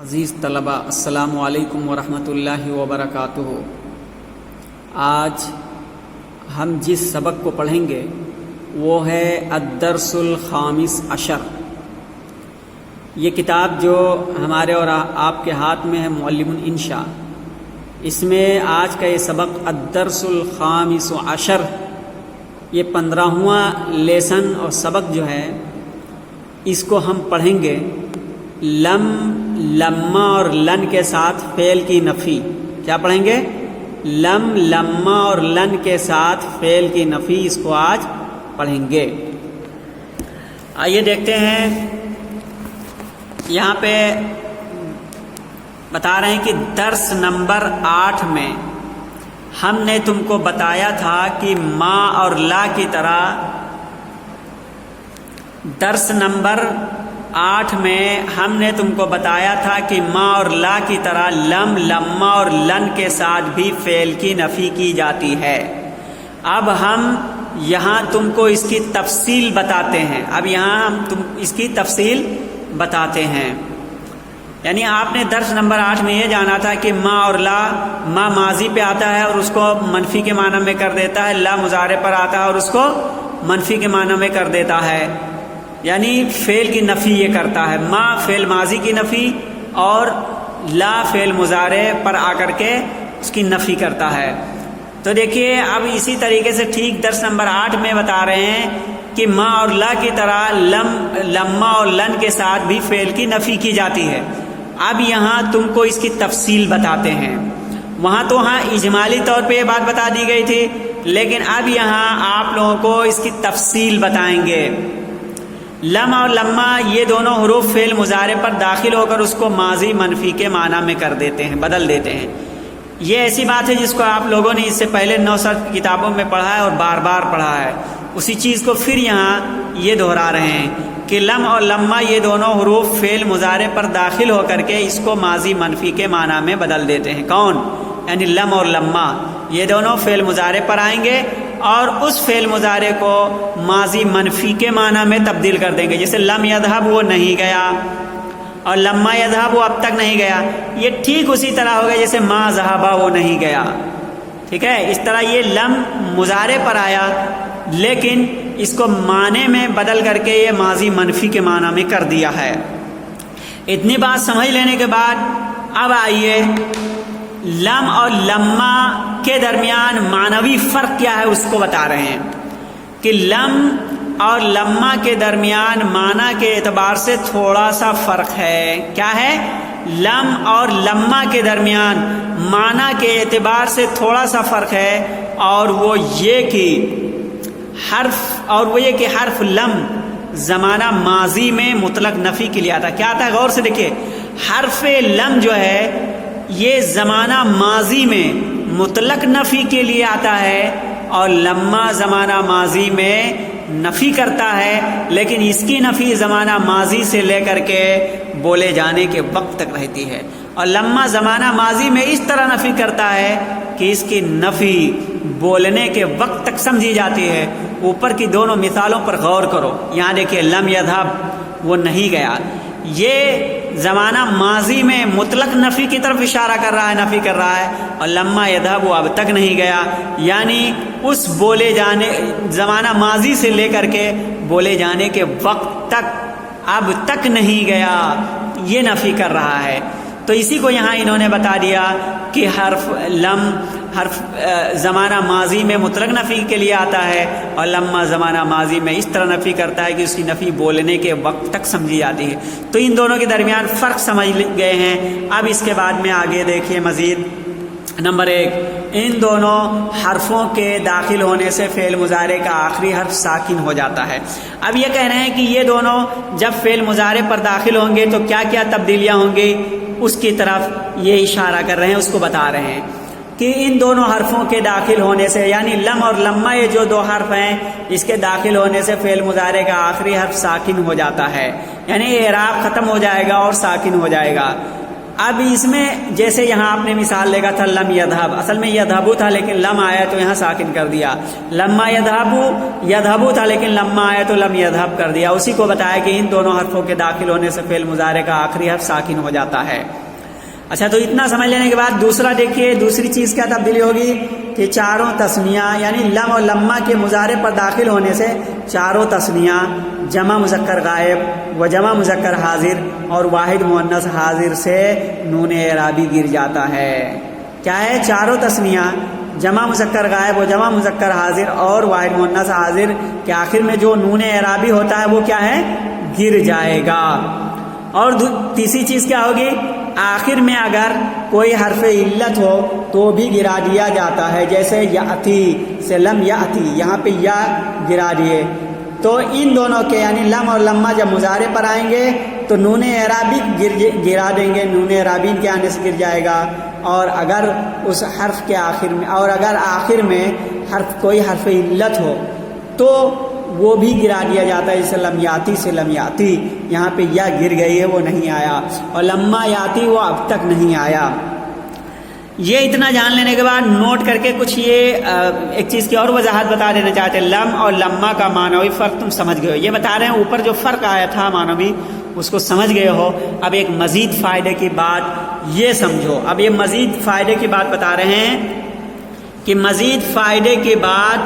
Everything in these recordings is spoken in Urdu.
عزیز طلبہ السلام علیکم ورحمۃ اللہ وبرکاتہ۔ آج ہم جس سبق کو پڑھیں گے وہ ہے الدرس الخامس عشر۔ یہ کتاب جو ہمارے اور آپ کے ہاتھ میں ہے معلم الانشاء، اس میں آج کا یہ سبق الدرس الخامس عشر، یہ 15واں لیسن اور سبق جو ہے اس کو ہم پڑھیں گے لم، لما اور لن کے ساتھ فعل کی نفی۔ کیا پڑھیں گے؟ لم، لما اور لن کے ساتھ فعل کی نفی، اس کو آج پڑھیں گے۔ آئیے دیکھتے ہیں، یہاں پہ بتا رہے ہیں کہ درس نمبر 8 میں ہم نے تم کو بتایا تھا کہ ما اور لا کی طرح، درس نمبر 8 میں ہم نے تم کو بتایا تھا کہ ما اور لا کی طرح لم، لما اور لن کے ساتھ بھی فعل کی نفی کی جاتی ہے۔ اب ہم یہاں تم کو اس کی تفصیل بتاتے ہیں۔ اب یہاں ہم تم اس کی تفصیل بتاتے ہیں، یعنی آپ نے درس نمبر 8 میں یہ جانا تھا کہ ما اور لا، ما ماضی پہ آتا ہے اور اس کو منفی کے معنی میں کر دیتا ہے، لا مضارع پر آتا ہے اور اس کو منفی کے معنی میں کر دیتا ہے، یعنی فعل کی نفی یہ کرتا ہے۔ ما فعل ماضی کی نفی اور لا فعل مضارع پر آ کر کے اس کی نفی کرتا ہے۔ تو دیکھیے اب اسی طریقے سے ٹھیک درس نمبر 8 میں بتا رہے ہیں کہ ما اور لا کی طرح لم، لما اور لن کے ساتھ بھی فعل کی نفی کی جاتی ہے۔ اب یہاں تم کو اس کی تفصیل بتاتے ہیں۔ وہاں تو ہاں اجمالی طور پہ یہ بات بتا دی گئی تھی، لیکن اب یہاں آپ لوگوں کو اس کی تفصیل بتائیں گے۔ لم اور لما یہ دونوں حروف فعل مضارع پر داخل ہو کر اس کو ماضی منفی کے معنی میں کر دیتے ہیں، بدل دیتے ہیں۔ یہ ایسی بات ہے جس کو آپ لوگوں نے اس سے پہلے 9 صرف کتابوں میں پڑھا ہے اور بار بار پڑھا ہے۔ اسی چیز کو پھر یہاں یہ دہرا رہے ہیں کہ لم اور لما یہ دونوں حروف فعل مضارع پر داخل ہو کر کے اس کو ماضی منفی کے معنی میں بدل دیتے ہیں۔ کون؟ یعنی لم اور لما یہ دونوں فعل مضارع پر آئیں گے اور اس فعل مضارع کو ماضی منفی کے معنی میں تبدیل کر دیں گے۔ جیسے لم یذهب وہ نہیں گیا، اور لما یذهب وہ اب تک نہیں گیا، یہ ٹھیک اسی طرح ہوگا جیسے ما ذهب وہ نہیں گیا۔ ٹھیک ہے، اس طرح یہ لم مضارع پر آیا لیکن اس کو معنی میں بدل کر کے یہ ماضی منفی کے معنی میں کر دیا ہے۔ اتنی بات سمجھ لینے کے بعد اب آئیے لم اور لما کے درمیان معنوی فرق کیا ہے اس کو بتا رہے ہیں کہ لم اور لما کے درمیان معنی کے اعتبار سے تھوڑا سا فرق ہے۔ کیا ہے؟ لم اور لما کے درمیان معنی کے اعتبار سے تھوڑا سا فرق ہے، اور وہ یہ کہ حرف لم زمانہ ماضی میں مطلق نفی کے لیے آتا ہے۔ کیا آتا ہے؟ غور سے دیکھیے، حرف لم جو ہے یہ زمانہ ماضی میں مطلق نفی کے لیے آتا ہے، اور لما زمانہ ماضی میں نفی کرتا ہے، لیکن اس کی نفی زمانہ ماضی سے لے کر کے بولے جانے کے وقت تک رہتی ہے، اور لما زمانہ ماضی میں اس طرح نفی کرتا ہے کہ اس کی نفی بولنے کے وقت تک سمجھی جاتی ہے۔ اوپر کی دونوں مثالوں پر غور کرو، یہاں دیکھیے لم یذهب وہ نہیں گیا، یہ زمانہ ماضی میں مطلق نفی کی طرف اشارہ کر رہا ہے، نفی کر رہا ہے، اور لما یذهب وہ اب تک نہیں گیا، یعنی اس بولے جانے زمانہ ماضی سے لے کر کے بولے جانے کے وقت تک اب تک نہیں گیا، یہ نفی کر رہا ہے۔ تو اسی کو یہاں انہوں نے بتا دیا کہ حرف لم حرف زمانہ ماضی میں مطلق نفی کے لیے آتا ہے، اور لما زمانہ ماضی میں اس طرح نفی کرتا ہے کہ اس کی نفی بولنے کے وقت تک سمجھی جاتی ہے۔ تو ان دونوں کے درمیان فرق سمجھ گئے ہیں۔ اب اس کے بعد میں آگے دیکھیے مزید نمبر 1، ان دونوں حرفوں کے داخل ہونے سے فعل مضارع کا آخری حرف ساکن ہو جاتا ہے۔ اب یہ کہہ رہے ہیں کہ یہ دونوں جب فعل مضارع پر داخل ہوں گے تو کیا کیا تبدیلیاں ہوں گی، اس کی طرف یہ اشارہ کر رہے ہیں، اس کو بتا رہے ہیں کہ ان دونوں حرفوں کے داخل ہونے سے، یعنی لم اور لما یہ جو 2 حرف ہیں، اس کے داخل ہونے سے فعل مضارع کا آخری حرف ساکن ہو جاتا ہے، یعنی اعراب ختم ہو جائے گا اور ساکن ہو جائے گا۔ اب اس میں جیسے یہاں آپ نے مثال لے گا تھا لم یذهب، اصل میں یذهبو تھا لیکن لم آیا تو یہاں ساکن کر دیا، لما یذهبو تھا لیکن لما آیا تو لم یذهب کر دیا، اسی کو بتایا کہ ان دونوں حرفوں کے داخل ہونے سے فعل مضارع کا آخری حرف ساکن ہو جاتا ہے۔ اچھا، تو اتنا سمجھ لینے کے بعد دوسرا دیکھیے، دوسری چیز کیا تبدیلی ہوگی کہ چاروں تسنیہ یعنی لم اور لما کے مضارع پر داخل ہونے سے چاروں تسنیہ جمع مذکر غائب و جمع مذکر حاضر اور واحد مؤنث حاضر سے نون اعرابی گر جاتا ہے۔ کیا ہے؟ چاروں تسنیہ جمع مذکر غائب و جمع مذکر حاضر اور واحد مؤنث حاضر کے آخر میں جو نون اعرابی ہوتا ہے وہ کیا ہے؟ گر جائے گا۔ اور تیسری چیز کیا ہوگی؟ آخر میں اگر کوئی حرف علت ہو تو بھی گرا دیا جاتا ہے، جیسے یاتی سے لم یاتی، یہاں پہ یا گرا دیے، تو ان دونوں کے یعنی لم اور لما جب مضارع پر آئیں گے تو نون اعرابی گرا دیں گے، نون اعرابی کے آنے سے گر جائے گا، اور اگر اس حرف کے آخر میں اور اگر آخر میں کوئی حرف علت ہو تو وہ بھی گرا دیا جاتا ہے، جیسے لم یاتی سے لم یاتی، یہاں پہ یا گر گئی ہے وہ نہیں آیا، اور لما یاتی وہ اب تک نہیں آیا۔ یہ اتنا جان لینے کے بعد نوٹ کر کے کچھ یہ ایک چیز کی اور وضاحت بتا دینا چاہتے ہیں، لم اور لما کا معنوی فرق تم سمجھ گئے ہو، یہ بتا رہے ہیں اوپر جو فرق آیا تھا معنوی اس کو سمجھ گئے ہو۔ اب ایک مزید فائدے کی بات یہ سمجھو، اب یہ مزید فائدے کی بات بتا رہے ہیں کہ مزید فائدے کی بات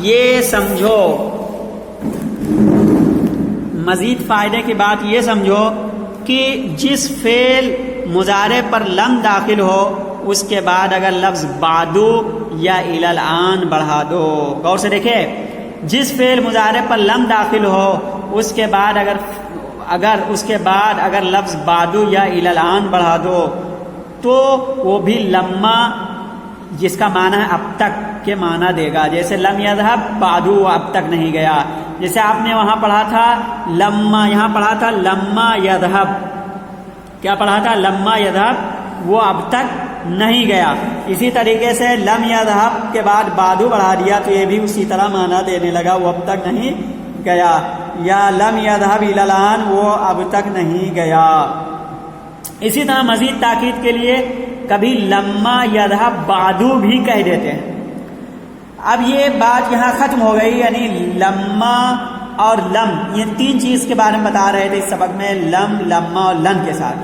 یہ سمجھو، مزید فائدے کی بات یہ سمجھو کہ جس فعل مضارع پر لم داخل ہو اس کے بعد اگر لفظ بعدو یا الی الآن بڑھا دو، غور سے دیکھیں، جس فعل مضارع پر لم داخل ہو اس کے بعد اگر لفظ بعدو یا الی الآن بڑھا دو تو وہ بھی لما جس کا معنی ہے اب تک کے معنی دے گا، جیسے لم یذهب بعدو اب تک نہیں گیا، جیسے آپ نے وہاں پڑھا تھا لما، یہاں پڑھا تھا لما یذهب، کیا پڑھا تھا؟ لما یذهب، وہ اب تک نہیں گیا۔ اسی طریقے سے لم یذهب کے بعد بعدو بڑھا دیا تو یہ بھی اسی طرح معنی دینے لگا، وہ اب تک نہیں گیا، یا لم یذهب الی الآن، وہ اب تک نہیں گیا۔ اسی طرح مزید تاکید کے لیے کبھی لما یذهب بعدو بھی کہہ دیتے ہیں۔ اب یہ بات یہاں ختم ہو گئی، یعنی لما اور لم یہ تین چیز کے بارے میں بتا رہے تھے اس سبق میں، لم، لما اور لن کے ساتھ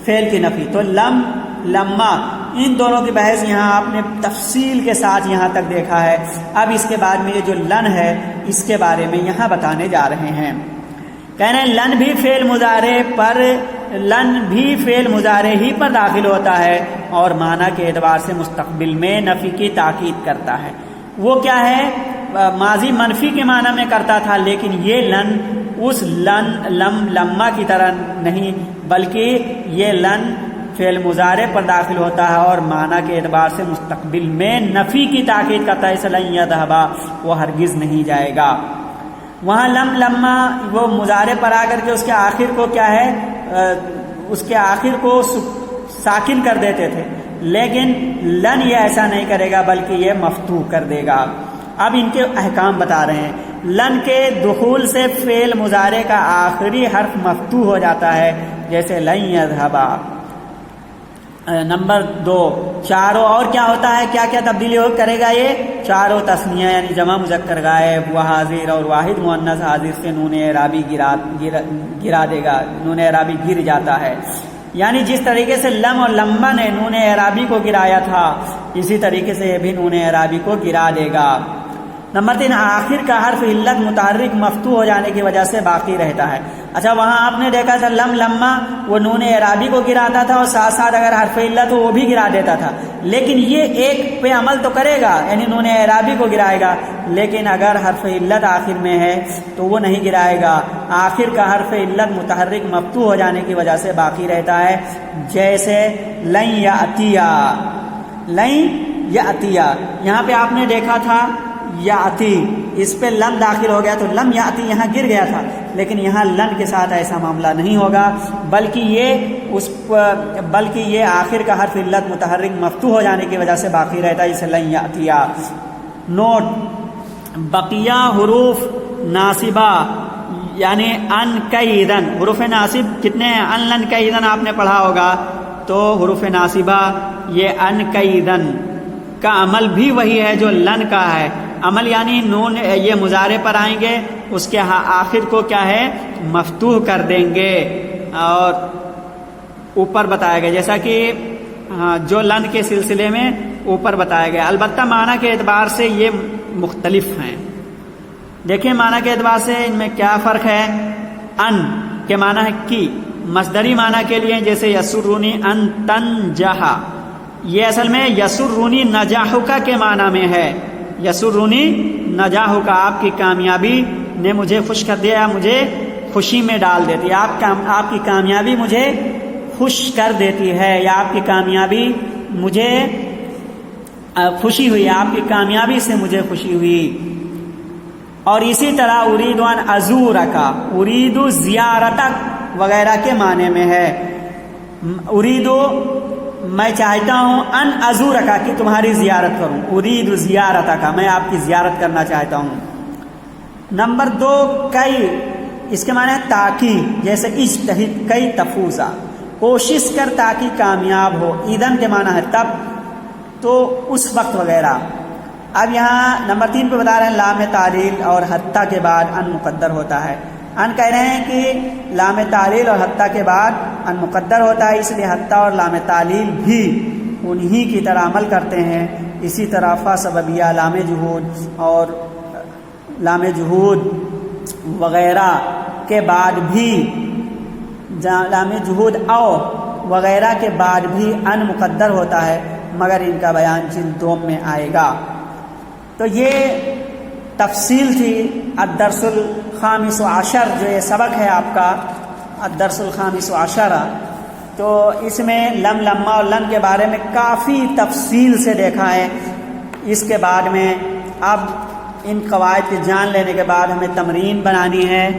فعل کی نفی، تو لم، لما ان دونوں کی بحث یہاں آپ نے تفصیل کے ساتھ یہاں تک دیکھا ہے۔ اب اس کے بعد میں یہ جو لن ہے اس کے بارے میں یہاں بتانے جا رہے ہیں۔ کہنا ہے لن بھی فعل مضارع ہی پر داخل ہوتا ہے اور معنی کے اعتبار سے مستقبل میں نفی کی تاکید کرتا ہے۔ وہ کیا ہے؟ ماضی منفی کے معنی میں کرتا تھا، لیکن یہ لن اس لما کی طرح نہیں، بلکہ یہ لن فعل مضارع پر داخل ہوتا ہے اور معنی کے اعتبار سے مستقبل میں نفی کی تاکید کرتا ہے، اس لن یذهب، وہ ہرگز نہیں جائے گا۔ وہاں لم، لما وہ مضارع پر آ کر کے اس کے آخر کو کیا ہے؟ اس کے آخر کو ساکن کر دیتے تھے، لیکن لن یہ ایسا نہیں کرے گا بلکہ یہ مفتوح کر دے گا۔ اب ان کے احکام بتا رہے ہیں۔ لن کے دخول سے فعل مضارع کا آخری حرف مفتوح ہو جاتا ہے، جیسے لن یذهب۔ نمبر 2، چاروں اور کیا ہوتا ہے، کیا کیا تبدیلی کرے گا یہ؟ چاروں تسنیہ یعنی جمع مذکر غائب و حاضر اور واحد مؤنث حاضر سے نون اعرابی گرا دے گا، نون اعرابی گر جاتا ہے۔ یعنی جس طریقے سے لم اور لما نے نون اعرابی کو گرایا تھا اسی طریقے سے یہ بھی نون اعرابی کو گرا دے گا۔ نمبر 3، آخر کا حرف علت متحرک مفتوح ہو جانے کی وجہ سے باقی رہتا ہے۔ اچھا، وہاں آپ نے دیکھا تھا لم، لما وہ نون اعرابی کو گراتا تھا اور ساتھ ساتھ اگر حرف علت ہو وہ بھی گرا دیتا تھا، لیکن یہ ایک پہ عمل تو کرے گا، یعنی نون اعرابی کو گرائے گا، لیکن اگر حرف علت آخر میں ہے تو وہ نہیں گرائے گا۔ آخر کا حرف علت متحرک مفتوح ہو جانے کی وجہ سے باقی رہتا ہے، جیسے لن یاتیا، لن یاتیا، یہاں پہ آپ نے دیکھا تھا یاتی، اس پہ لم داخل ہو گیا تو لم یاتی یہاں گر گیا تھا، لیکن یہاں لن کے ساتھ ایسا معاملہ نہیں ہوگا، بلکہ یہ آخر کا حرف علت متحرک مفتوح ہو جانے کی وجہ سے باقی رہتا ہے، اسے لن یاتیا۔ نوٹ، بقیہ حروف ناصبہ یعنی ان کیدن، حروف ناصب کتنے ہیں؟ ان لن کیدن آپ نے پڑھا ہوگا، تو حروف ناصبہ یہ ان کیدن کا عمل بھی وہی ہے جو لن کا ہے. عمل یعنی نون یہ مضارع پر آئیں گے، اس کے آخر کو کیا ہے مفتوح کر دیں گے اور اوپر بتایا گیا جیسا کہ جو لن کے سلسلے میں اوپر بتایا گیا. البتہ معنی کے اعتبار سے یہ مختلف ہیں. دیکھیں معنی کے اعتبار سے ان میں کیا فرق ہے. ان کے معنی ہے کی، مصدری معنی کے لیے جیسے یسرونی ان تنجحا، یہ اصل میں یسرونی نجاحکا کے معنی میں ہے. یسرونی نجاحکا، آپ کی کامیابی نے مجھے خوش کر دیا، مجھے خوشی میں ڈال دیتی ہے. آپ کی کامیابی مجھے خوش کر دیتی ہے، یا آپ کی کامیابی مجھے خوشی ہوئی، آپ کی کامیابی سے مجھے خوشی ہوئی. اور اسی طرح ارید ان ازورکا، ارید زیارتک وغیرہ کے معنی میں ہے. ارید میں چاہتا ہوں ان ازورکا کہ تمہاری زیارت کروں، ارید زیارتکا میں آپ کی زیارت کرنا چاہتا ہوں. نمبر 2 کئی، اس کے معنی ہے تاکہ، جیسے اجتہد کئی تفوزا، کوشش کر تاکہ کامیاب ہو. ایدن کے معنی ہے تب، تو اس وقت وغیرہ. اب یہاں نمبر 3 پہ بتا رہے ہیں لام تعلیل اور حتیٰ کے بعد ان مقدر ہوتا ہے. ان کہہ رہے ہیں کہ لام تعلیل اور حتیٰ کے بعد ان مقدر ہوتا ہے، اس لیے حتیٰ اور لام تعلیل بھی انہی کی طرح عمل کرتے ہیں. اسی طرح فا سببیہ، لام جہود اور لام جہود وغیرہ کے بعد بھی، لام جہود او وغیرہ کے بعد بھی ان مقدر ہوتا ہے، مگر ان کا بیان جلد 2 میں آئے گا. تو یہ تفصیل تھی الدرس الخامس عشر، جو یہ سبق ہے آپ کا الدرس الخامس عشر. تو اس میں لم، لما اور لن کے بارے میں کافی تفصیل سے دیکھا ہے. اس کے بعد میں اب ان قواعد کے جان لینے کے بعد ہمیں تمرین بنانی ہے.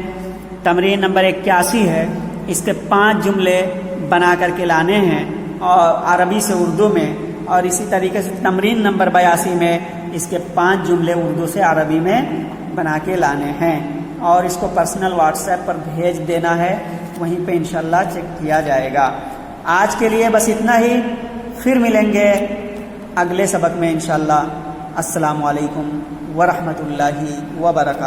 تمرین نمبر 81 ہے. اس کے 5 جملے بنا کر کے لانے ہیں، اور عربی سے اردو میں. اور اسی طریقے سے تمرین نمبر 82 میں اس کے 5 جملے اردو سے عربی میں بنا کے لانے ہیں، اور اس کو پرسنل واٹس ایپ پر بھیج دینا ہے، وہیں پہ انشاءاللہ چیک کیا جائے گا. آج کے لیے بس اتنا ہی، پھر ملیں گے اگلے سبق میں انشاءاللہ. السلام علیکم ورحمۃ اللہ وبرکاتہ.